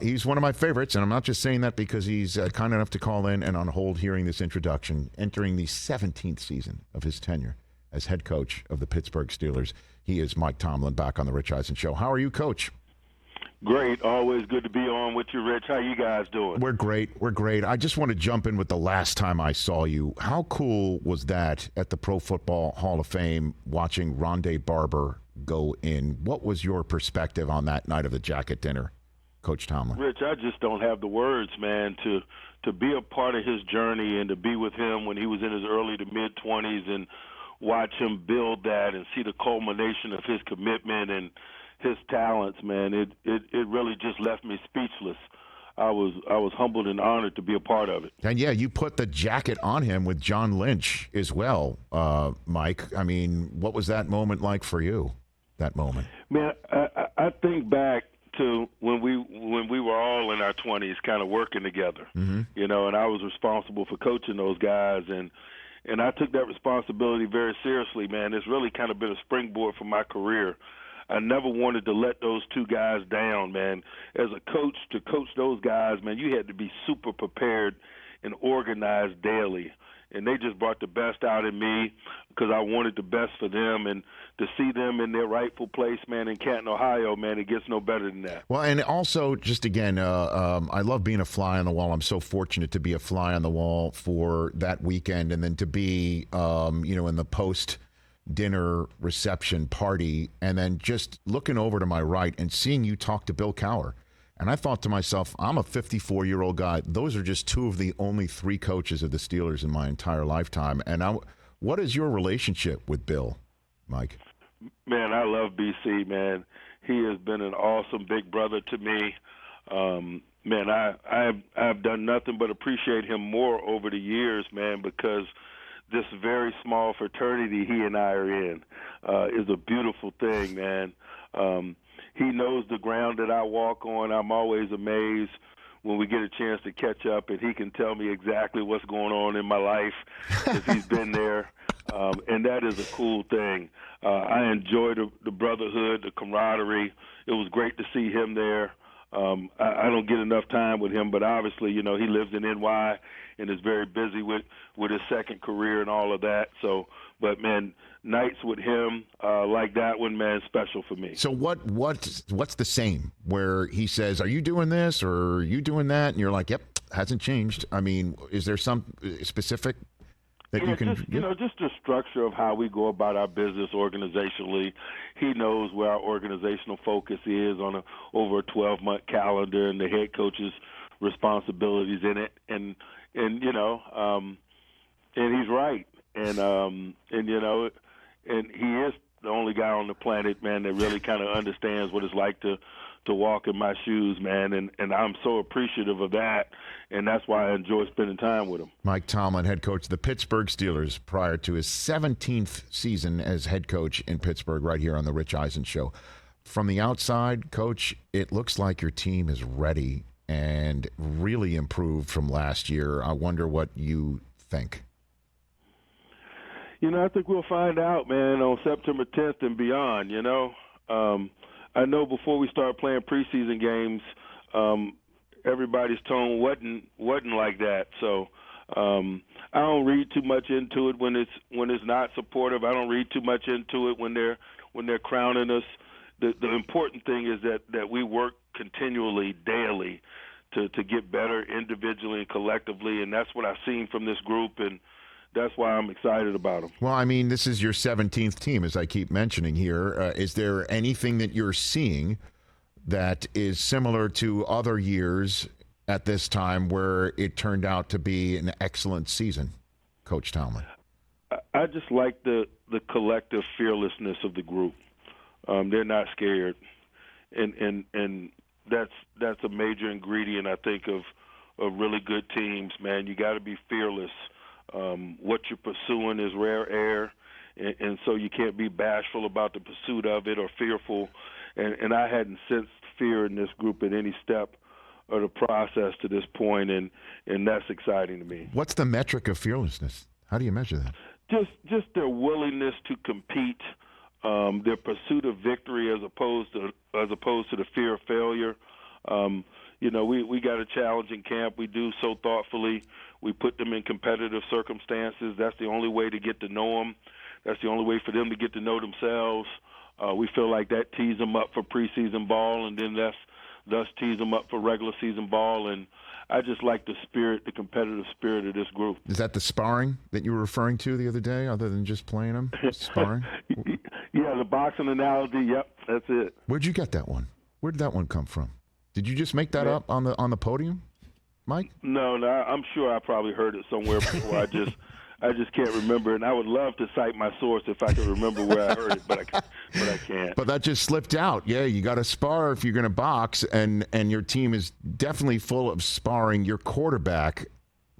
He's one of my favorites, and I'm not just saying that because he's kind enough to call in and on hold hearing this introduction, entering the 17th season of his tenure as head coach of the Pittsburgh Steelers. He is Mike Tomlin, back on the Rich Eisen Show. How are you, Coach? Great. Always good to be on with you, Rich. How you guys doing? We're great. We're great. I just want to jump in with the last time I saw you. How cool was that at the Pro Football Hall of Fame, watching Ronde Barber go in? What was your perspective on that night of the jacket dinner, Coach Tomlin? Rich, I just don't have the words, man, to be a part of his journey and to be with him when he was in his early to mid-20s and watch him build that and see the culmination of his commitment and his talents, man. It really just left me speechless. I was humbled and honored to be a part of it. And yeah, you put the jacket on him with John Lynch as well, Mike. I mean, what was that moment like for you? That moment, man. I think back to when we were all in our 20s, kind of working together, you know, and I was responsible for coaching those guys, and I took that responsibility very seriously, man. It's really kind of been a springboard for my career. I never wanted to let those two guys down, man. As a coach, to coach those guys, man, you had to be super prepared and organized daily. And they just brought the best out in me because I wanted the best for them. And to see them in their rightful place, man, in Canton, Ohio, man, it gets no better than that. Well, and also, just again, I love being a fly on the wall. I'm so fortunate to be a fly on the wall for that weekend, and then to be, in the post-dinner reception party, and then just looking over to my right and seeing you talk to Bill Cowher. And I thought to myself, I'm a 54-year-old guy. Those are just two of the only three coaches of the Steelers in my entire lifetime. And what is your relationship with Bill, Mike? Man, I love BC, man. He has been an awesome big brother to me. Man, I've done nothing but appreciate him more over the years, man, because this very small fraternity he and I are in is a beautiful thing, man. He knows the ground that I walk on. I'm always amazed when we get a chance to catch up, and he can tell me exactly what's going on in my life because he's been there, and that is a cool thing. I enjoy the brotherhood, the camaraderie. It was great to see him there. I don't get enough time with him, but obviously, you know, he lives in NY and is very busy with his second career and all of that. So, but man, nights with him like that one, man, special for me. So what's the same where he says, "Are you doing this or are you doing that?" And you're like, "Yep, hasn't changed." I mean, is there some specific that you can? Just the structure of how we go about our business organizationally. He knows where our organizational focus is on over a 12-month calendar and the head coach's responsibilities in it, and he's right, and he is the only guy on the planet, man, that really kind of understands what it's like to walk in my shoes, man, and I'm so appreciative of that, and that's why I enjoy spending time with him. Mike Tomlin, head coach of the Pittsburgh Steelers, prior to his 17th season as head coach in Pittsburgh, right here on the Rich Eisen Show. From the outside, Coach, it looks like your team is ready and really improved from last year. I wonder what you think. You know, I think we'll find out, man, on September 10th and beyond, you know. I know before we start playing preseason games, everybody's tone wasn't like that. So I don't read too much into it when it's not supportive. I don't read too much into it when they're crowning us. The important thing is that we work continually, daily, to get better individually and collectively, and that's what I've seen from this group, and that's why I'm excited about them. Well, I mean, this is your 17th team, as I keep mentioning here. Is there anything that you're seeing that is similar to other years at this time where it turned out to be an excellent season, Coach Tomlin? I just like the collective fearlessness of the group. They're not scared, and that's a major ingredient, I think, of really good teams. Man, you got to be fearless. What you're pursuing is rare air, and so you can't be bashful about the pursuit of it or fearful. And I hadn't sensed fear in this group at any step of the process to this point, and that's exciting to me. What's the metric of fearlessness? How do you measure that? Just their willingness to compete, their pursuit of victory as opposed to the fear of failure. we got a challenge in camp. We do so thoughtfully. We put them in competitive circumstances. That's the only way to get to know them. That's the only way for them to get to know themselves. We feel like that tees them up for preseason ball, and then thus tees them up for regular season ball. And I just like the competitive spirit of this group. Is that the sparring that you were referring to the other day, other than just playing them? Sparring? Yeah, the boxing analogy. Yep, that's it. Where'd you get that one? Where did that one come from? Did you just make that up on the podium, Mike? No, I'm sure I probably heard it somewhere before. I just can't remember, and I would love to cite my source if I could remember where I heard it, but I can't. But that just slipped out. Yeah, you got to spar if you're going to box, and your team is definitely full of sparring. Your quarterback,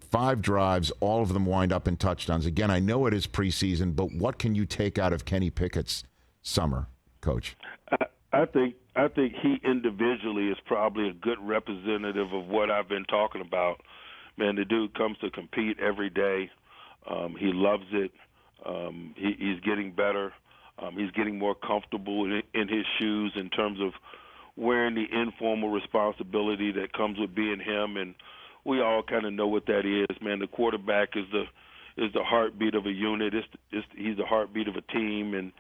5 drives, all of them wind up in touchdowns. Again, I know it is preseason, but what can you take out of Kenny Pickett's summer, Coach? I think he individually is probably a good representative of what I've been talking about. Man, the dude comes to compete every day. He loves it. He's getting better. He's getting more comfortable in his shoes in terms of wearing the informal responsibility that comes with being him. And we all kind of know what that is, man. The quarterback is the heartbeat of a unit. He's the heartbeat of a team, and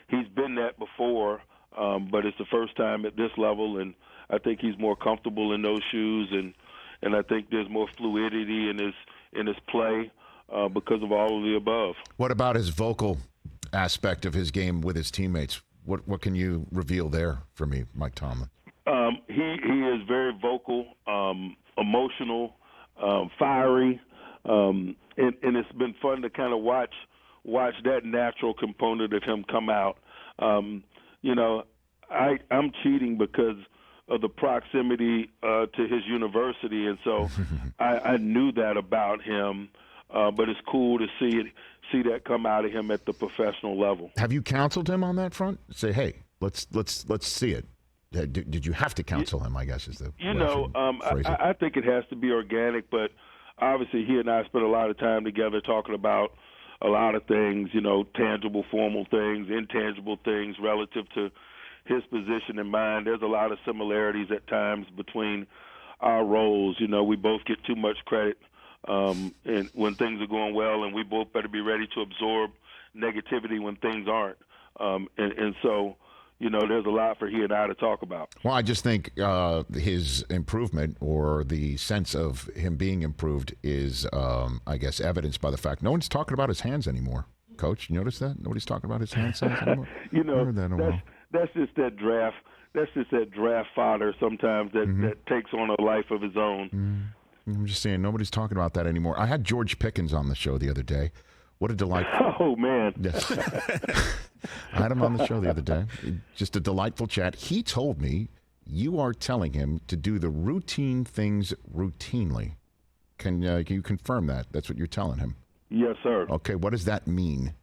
he's been that before. But it's the first time at this level, and I think he's more comfortable in those shoes, and I think there's more fluidity in his play because of all of the above. What about his vocal aspect of his game with his teammates? What can you reveal there for me, Mike Tomlin? He is very vocal, emotional, fiery, and it's been fun to kind of watch that natural component of him come out. I'm cheating because of the proximity to his university, and so I knew that about him. But it's cool to see that come out of him at the professional level. Have you counseled him on that front? Say, hey, let's see it. Did you have to counsel him? I guess is the I think it has to be organic, but obviously he and I spent a lot of time together talking about a lot of things, tangible, formal things, intangible things relative to his position and mine. There's a lot of similarities at times between our roles. We both get too much credit and when things are going well, and we both better be ready to absorb negativity when things aren't. And so, there's a lot for he and I to talk about. Well, I just think his improvement, or the sense of him being improved, is, I guess, evidenced by the fact no one's talking about his hands anymore. Coach, you notice that? Nobody's talking about his hand size anymore? That's just that draft. That's just that draft fodder sometimes that takes on a life of his own. I'm just saying, nobody's talking about that anymore. I had George Pickens on the show the other day. What a delight. Oh, man. Yes. I had him on the show the other day. Just a delightful chat. He told me you are telling him to do the routine things routinely. Can you confirm that? That's what you're telling him? Yes, sir. Okay, what does that mean?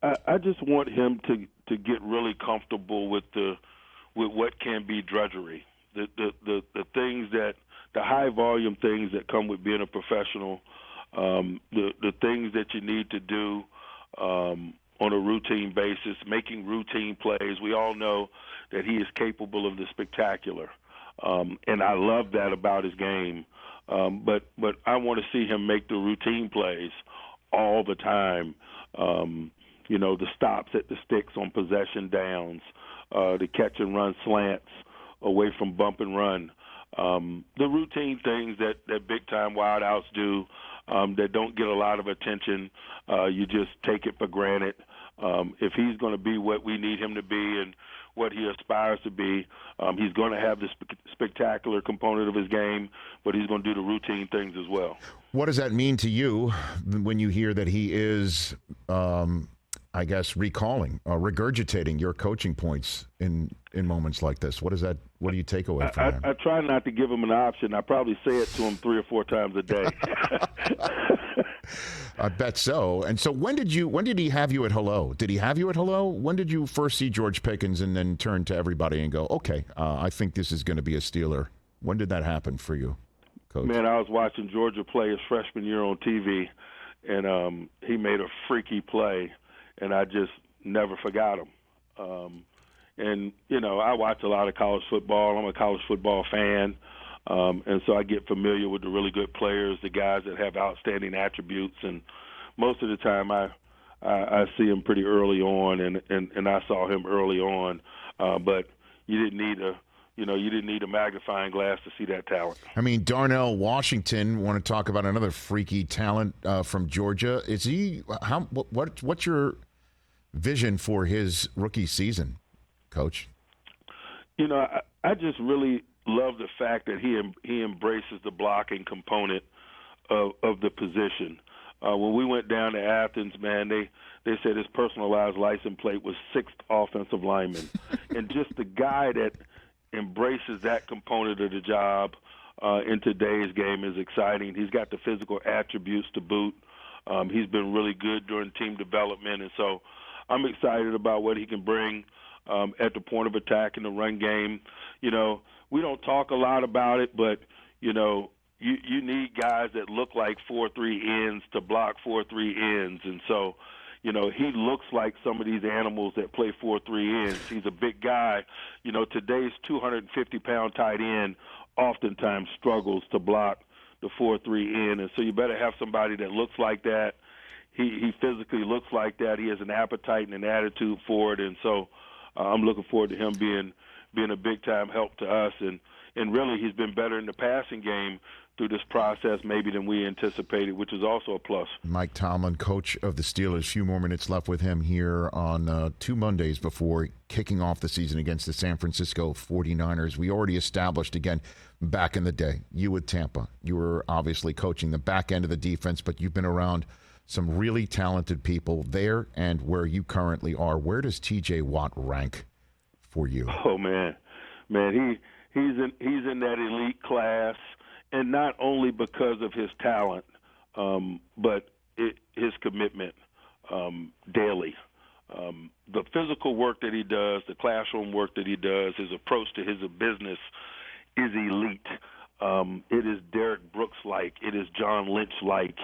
I just want him to get really comfortable with what can be drudgery. The things the high volume things that come with being a professional, the things that you need to do on a routine basis, making routine plays. We all know that he is capable of the spectacular, and I love that about his game. But I want to see him make the routine plays all the time. The stops at the sticks on possession downs, the catch and run slants away from bump and run. The routine things that big-time wideouts do that don't get a lot of attention, you just take it for granted. If he's going to be what we need him to be and what he aspires to be, he's going to have the spectacular component of his game, but he's going to do the routine things as well. What does that mean to you when you hear that he is, I guess, regurgitating your coaching points in moments like this? What do you take away from him? I try not to give him an option. I probably say it to him 3 or 4 times a day. I bet so. And so when did he have you at hello? Did he have you at hello? When did you first see George Pickens and then turn to everybody and go, okay, I think this is going to be a Steeler? When did that happen for you, Coach? Man, I was watching Georgia play his freshman year on TV, and he made a freaky play, and I just never forgot him. And I watch a lot of college football. I'm a college football fan. And so I get familiar with the really good players, the guys that have outstanding attributes, and most of the time I see him pretty early on, and I saw him early on, but you didn't need a magnifying glass to see that talent. I mean, Darnell Washington. Want to talk about another freaky talent from Georgia? Is he? What's your vision for his rookie season, Coach? I just really love the fact that he embraces the blocking component of the position. When we went down to Athens, man, they said his personalized license plate was 6th offensive lineman. And just the guy that embraces that component of the job in today's game is exciting. He's got the physical attributes to boot. He's been really good during team development, and so I'm excited about what he can bring at the point of attack in the run game. We don't talk a lot about it, but, you need guys that look like 4-3 ends to block 4-3 ends. And so, he looks like some of these animals that play 4-3 ends. He's a big guy. Today's 250-pound tight end oftentimes struggles to block the 4-3 end. And so you better have somebody that looks like that. He physically looks like that. He has an appetite and an attitude for it. And so I'm looking forward to him being a big-time help to us. And really he's been better in the passing game through this process maybe than we anticipated, which is also a plus. Mike Tomlin, coach of the Steelers. A few more minutes left with him here on 2 Mondays before kicking off the season against the San Francisco 49ers. We already established, again, back in the day, you with Tampa, you were obviously coaching the back end of the defense, but you've been around some really talented people there and where you currently are. Where does TJ Watt rank for you? Oh, man, he's in that elite class. And not only because of his talent, but his commitment daily. The physical work that he does, the classroom work that he does, his approach to his business is elite. It is Derek Brooks-like. It is John Lynch-like.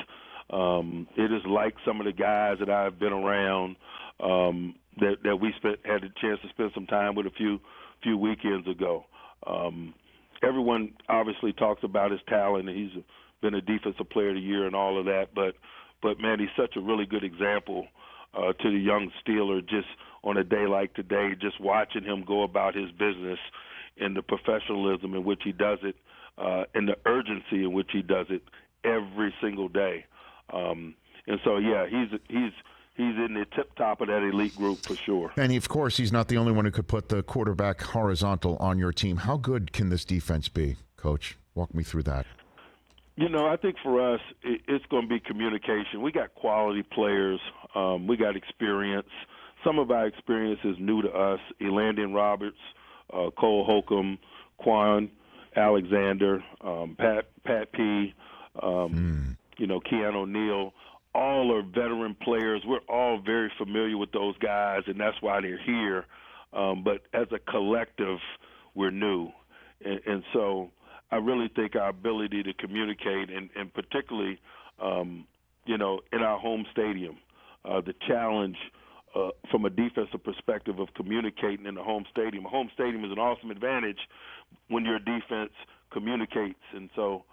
It is like some of the guys that I've been around that we had a chance to spend some time with a few weekends ago. Everyone obviously talks about his talent, and he's been a defensive player of the year and all of that. But man, he's such a really good example to the young Steeler just on a day like today, just watching him go about his business and the professionalism in which he does it and the urgency in which he does it every single day. And so, yeah, he's in the tip-top of that elite group for sure. And, of course, he's not the only one who could put the quarterback horizontal on your team. How good can this defense be, Coach? Walk me through that. I think for us, it's going to be communication. We got quality players. We got experience. Some of our experience is new to us. Elandon Roberts, Cole Holcomb, Quan Alexander, Pat P., Keanu O'Neal. All are veteran players. We're all very familiar with those guys, and that's why they're here. But as a collective, we're new. And so I really think our ability to communicate, and particularly, in our home stadium, the challenge from a defensive perspective of communicating in the home stadium. A home stadium is an awesome advantage when your defense communicates. And so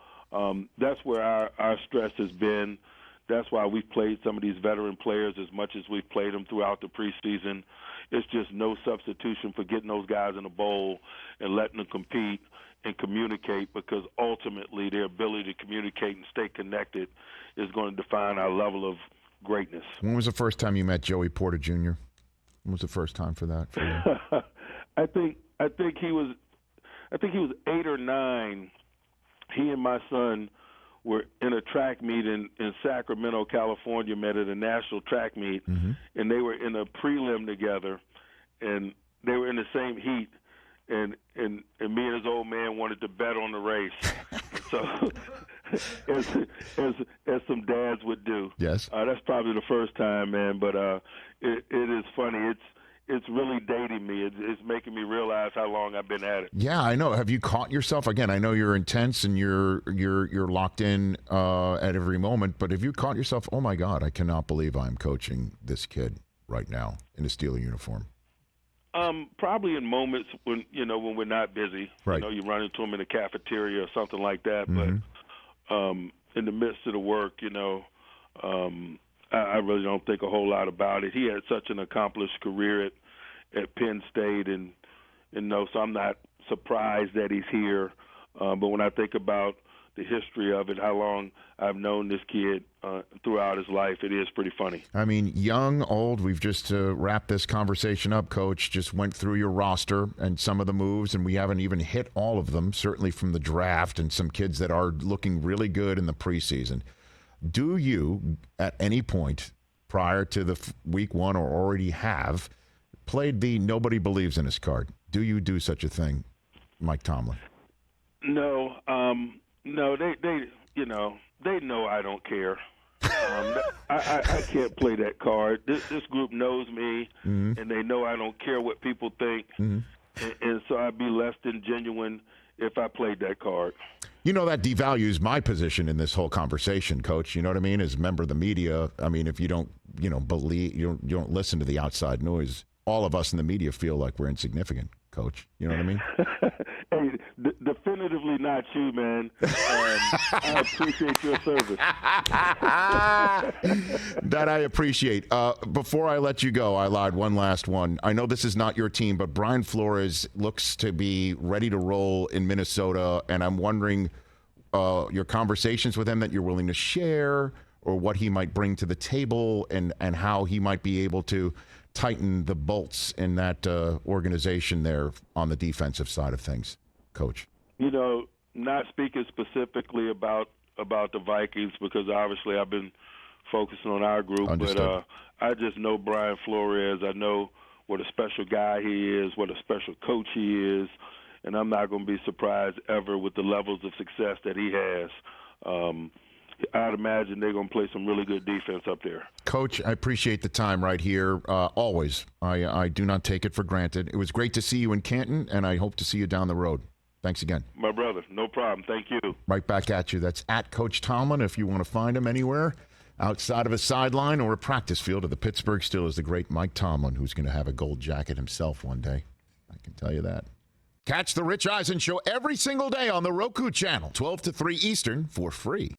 that's where our stress has been. That's why we've played some of these veteran players as much as we've played them throughout the preseason. It's just no substitution for getting those guys in a bowl and letting them compete and communicate, because ultimately their ability to communicate and stay connected is going to define our level of greatness. When was the first time you met Joey Porter Jr.? When was the first time for that for you? I think he was 8 or 9. He and my son were in a track meet in Sacramento, California, met at a national track meet, and they were in a prelim together, and they were in the same heat, and me and his old man wanted to bet on the race. So as some dads would do. Yes. That's probably the first time, man, but it is funny. It's really dating me. It's making me realize how long I've been at it. Yeah, I know. Have you caught yourself? Again, I know you're intense and you're locked in at every moment, but have you caught yourself, oh, my God, I cannot believe I'm coaching this kid right now in a Steeler uniform? Probably in moments when when we're not busy. Right. You run into him in the cafeteria or something like that. Mm-hmm. But in the midst of the work, I really don't think a whole lot about it. He had such an accomplished career at Penn State, and so I'm not surprised that he's here. But when I think about the history of it, how long I've known this kid throughout his life, it is pretty funny. I mean, young, old, we've just wrapped this conversation up, Coach, just went through your roster and some of the moves, and we haven't even hit all of them, certainly from the draft and some kids that are looking really good in the preseason. Do you, at any point prior to the week one or already have, played the nobody believes in us card? Do you do such a thing, Mike Tomlin? No. No, they know I don't care. I can't play that card. This group knows me, mm-hmm. and they know I don't care what people think, mm-hmm. and so I'd be less than genuine if I played that card. That devalues my position in this whole conversation, Coach. You know what I mean? As a member of the media, I mean, if you don't, believe, you don't listen to the outside noise, all of us in the media feel like we're insignificant, Coach. You know what I mean? Hey, definitively not you, man. I appreciate your service. That I appreciate. Before I let you go, I lied, one last one. I know this is not your team, but Brian Flores looks to be ready to roll in Minnesota, and I'm wondering your conversations with him that you're willing to share, or what he might bring to the table, and how he might be able to tighten the bolts in that organization there on the defensive side of things, Coach. Not speaking specifically about the Vikings, because obviously I've been focusing on our group. Understood. But I just know Brian Flores. I know what a special guy he is, what a special coach he is, and I'm not going to be surprised ever with the levels of success that he has. I'd imagine they're going to play some really good defense up there. Coach, I appreciate the time right here. Always. I do not take it for granted. It was great to see you in Canton, and I hope to see you down the road. Thanks again. My brother, no problem. Thank you. Right back at you. That's at Coach Tomlin if you want to find him anywhere outside of a sideline or a practice field of the Pittsburgh Steelers, the great Mike Tomlin, who's going to have a gold jacket himself one day. I can tell you that. Catch the Rich Eisen Show every single day on the Roku channel, 12 to 3 Eastern, for free.